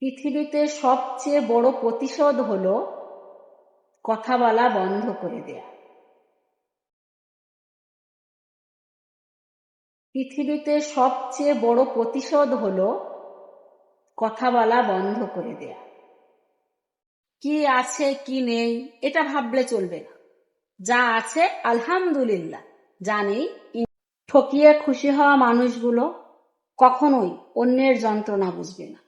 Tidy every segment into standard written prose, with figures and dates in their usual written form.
পৃথিবীতে সবচেয়ে বড় প্রতিশোধ হলো কথা বলা বন্ধ করে দেয়া। পৃথিবীতে সবচেয়ে বড় প্রতিশোধ হলো কথা বলা বন্ধ করে দেয়া। কি আছে কি নেই এটা ভাবলে চলবে না। যা আছে আলহামদুলিল্লাহ, যা নেই। ঠকিয়ে খুশি হওয়া মানুষগুলো কখনোই অন্যের যন্ত্রণা বুঝবে না।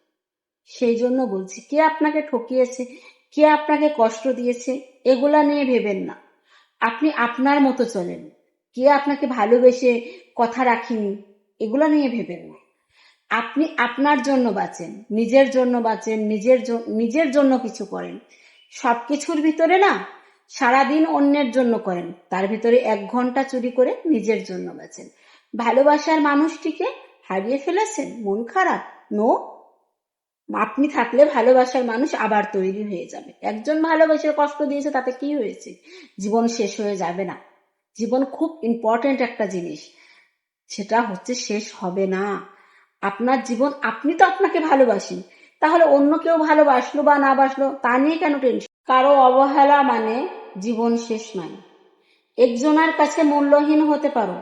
সেই জন্য বলছি, কে আপনাকে ঠকিয়েছে, কে আপনাকে কষ্ট দিয়েছে, এগুলা নিয়ে ভেবেন না। আপনি আপনার মতো চলেন। কে আপনাকে ভালোবেসে কথা রাখিনি, এগুলা নিয়ে ভেবেন না। আপনি আপনার জন্য বাঁচেন, নিজের জন্য বাঁচেন, নিজের জন্য কিছু করেন। সবকিছুর ভিতরে না সারাদিন অন্যের জন্য করেন, তার ভিতরে 1 ঘন্টা চুরি করে নিজের জন্য বাঁচেন। ভালোবাসার মানুষটিকে হারিয়ে ফেলেছেন, মন খারাপ? নো, আপনি থাকলে ভালোবাসার মানুষ আবার তৈরি হয়ে যাবে। একজন ভালোবেসে কষ্ট দিয়েছে, তাতে কি হয়েছে? জীবন শেষ হয়ে যাবে না। জীবন খুব ইম্পর্টেন্ট একটা জিনিস, সেটা হচ্ছে শেষ হবে না। আপনার জীবন, আপনি তো আপনাকে ভালোবাসেন, তাহলে অন্য কেউ ভালোবাসলো বা না বাসলো তা নিয়ে কেন টেনশন? কারো অবহেলা মানে জীবন শেষ নয়। একজনের কাছে মূল্যহীন হতে পারো,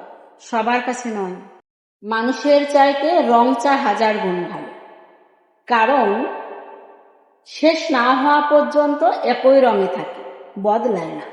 সবার কাছে নয়। মানুষের চাইতে রং চা 1000 গুণ ভালো, কারণ শেষ না হওয়া পর্যন্ত একই রঙে থাকে, বদলায় না।